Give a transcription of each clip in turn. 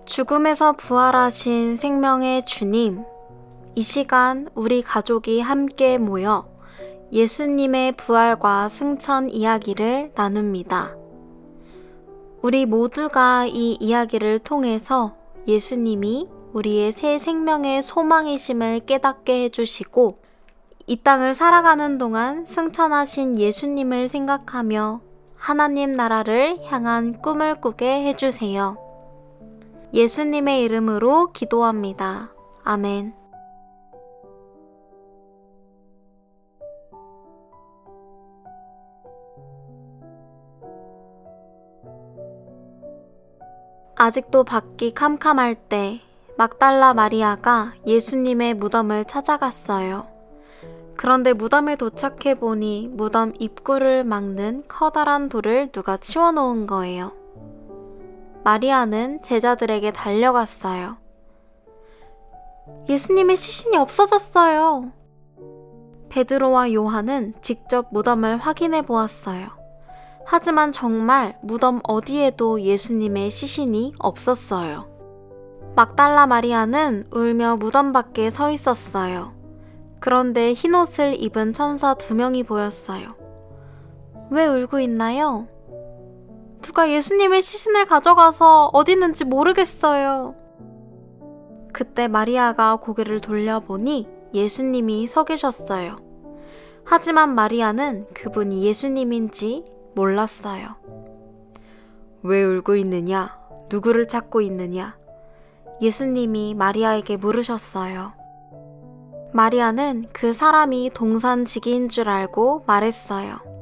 죽음에서 부활하신 생명의 주님, 이 시간 우리 가족이 함께 모여 예수님의 부활과 승천 이야기를 나눕니다. 우리 모두가 이 이야기를 통해서 예수님이 우리의 새 생명의 소망이심을 깨닫게 해주시고 이 땅을 살아가는 동안 승천하신 예수님을 생각하며 하나님 나라를 향한 꿈을 꾸게 해주세요. 예수님의 이름으로 기도합니다. 아멘. 아직도 밖이 캄캄할 때 막달라 마리아가 예수님의 무덤을 찾아갔어요. 그런데 무덤에 도착해 보니 무덤 입구를 막는 커다란 돌을 누가 치워놓은 거예요. 마리아는 제자들에게 달려갔어요. 예수님의 시신이 없어졌어요. 베드로와 요한은 직접 무덤을 확인해 보았어요. 하지만 정말 무덤 어디에도 예수님의 시신이 없었어요. 막달라 마리아는 울며 무덤 밖에 서 있었어요. 그런데 흰옷을 입은 천사 2명이 보였어요. 왜 울고 있나요? 누가 예수님의 시신을 가져가서 어디 있는지 모르겠어요. 그때 마리아가 고개를 돌려보니 예수님이 서 계셨어요. 하지만 마리아는 그분이 예수님인지 몰랐어요. 왜 울고 있느냐? 누구를 찾고 있느냐? 예수님이 마리아에게 물으셨어요. 마리아는 그 사람이 동산지기인 줄 알고 말했어요.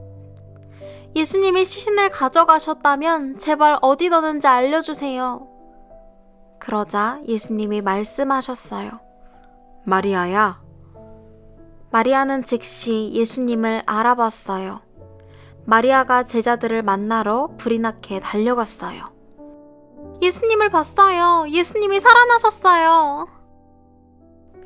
예수님이 시신을 가져가셨다면 제발 어디 뒀는지 알려주세요. 그러자 예수님이 말씀하셨어요. 마리아야. 마리아는 즉시 예수님을 알아봤어요. 마리아가 제자들을 만나러 불이 나게 달려갔어요. 예수님을 봤어요. 예수님이 살아나셨어요.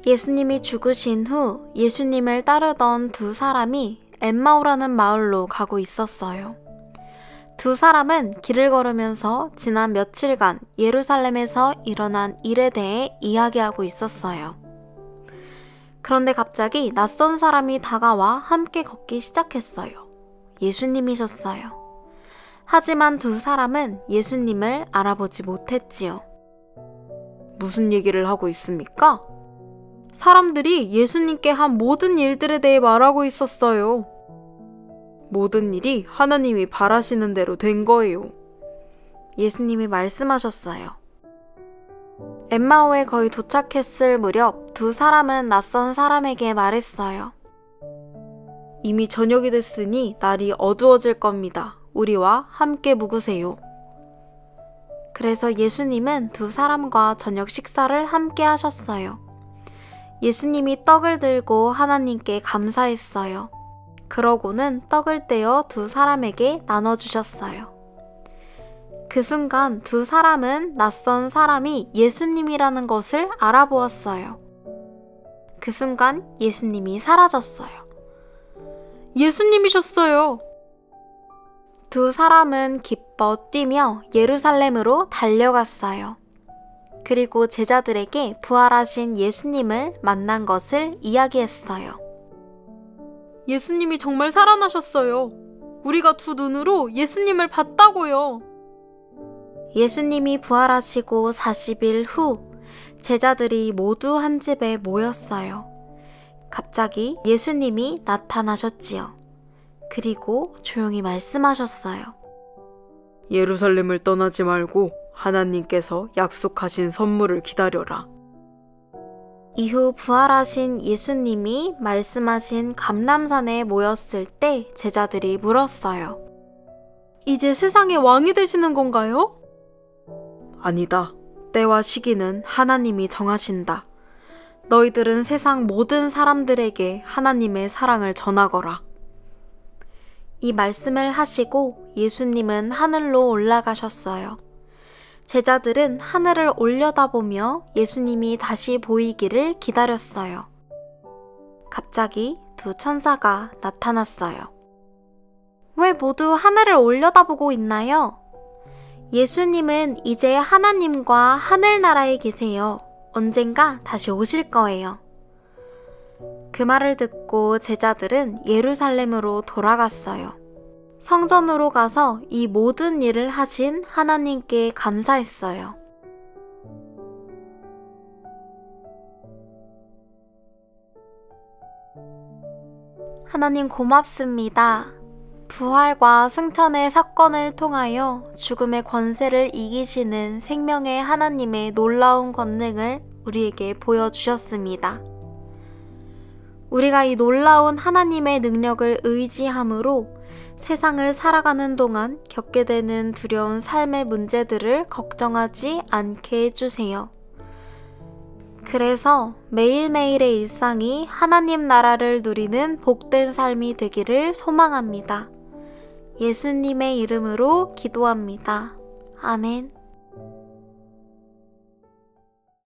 예수님이 죽으신 후 예수님을 따르던 2 사람이 엠마오라는 마을로 가고 있었어요. 2 사람은 길을 걸으면서 지난 며칠간 예루살렘에서 일어난 일에 대해 이야기하고 있었어요. 그런데 갑자기 낯선 사람이 다가와 함께 걷기 시작했어요. 예수님이셨어요. 하지만 2 사람은 예수님을 알아보지 못했지요. 무슨 얘기를 하고 있습니까? 사람들이 예수님께 한 모든 일들에 대해 말하고 있었어요. 모든 일이 하나님이 바라시는 대로 된 거예요. 예수님이 말씀하셨어요. 엠마오에 거의 도착했을 무렵 2 사람은 낯선 사람에게 말했어요. 이미 저녁이 됐으니 날이 어두워질 겁니다. 우리와 함께 묵으세요. 그래서 예수님은 2 사람과 저녁 식사를 함께 하셨어요. 예수님이 떡을 들고 하나님께 감사했어요. 그러고는 떡을 떼어 2 사람에게 나눠주셨어요. 그 순간 2 사람은 낯선 사람이 예수님이라는 것을 알아보았어요. 그 순간 예수님이 사라졌어요. 예수님이셨어요. 2 사람은 기뻐 뛰며 예루살렘으로 달려갔어요. 그리고 제자들에게 부활하신 예수님을 만난 것을 이야기했어요. 예수님이 정말 살아나셨어요. 우리가 2 눈으로 예수님을 봤다고요. 예수님이 부활하시고 40일 후 제자들이 모두 한 집에 모였어요. 갑자기 예수님이 나타나셨지요. 그리고 조용히 말씀하셨어요. 예루살렘을 떠나지 말고 하나님께서 약속하신 선물을 기다려라. 이후 부활하신 예수님이 말씀하신 감람산에 모였을 때 제자들이 물었어요. 이제 세상의 왕이 되시는 건가요? 아니다. 때와 시기는 하나님이 정하신다. 너희들은 세상 모든 사람들에게 하나님의 사랑을 전하거라. 이 말씀을 하시고 예수님은 하늘로 올라가셨어요. 제자들은 하늘을 올려다보며 예수님이 다시 보이기를 기다렸어요. 갑자기 두 천사가 나타났어요. 왜 모두 하늘을 올려다보고 있나요? 예수님은 이제 하나님과 하늘나라에 계세요. 언젠가 다시 오실 거예요. 그 말을 듣고 제자들은 예루살렘으로 돌아갔어요. 성전으로 가서 이 모든 일을 하신 하나님께 감사했어요. 하나님 고맙습니다. 부활과 승천의 사건을 통하여 죽음의 권세를 이기시는 생명의 하나님의 놀라운 권능을 우리에게 보여주셨습니다. 우리가 이 놀라운 하나님의 능력을 의지함으로 세상을 살아가는 동안 겪게 되는 두려운 삶의 문제들을 걱정하지 않게 해주세요. 그래서 매일매일의 일상이 하나님 나라를 누리는 복된 삶이 되기를 소망합니다. 예수님의 이름으로 기도합니다. 아멘.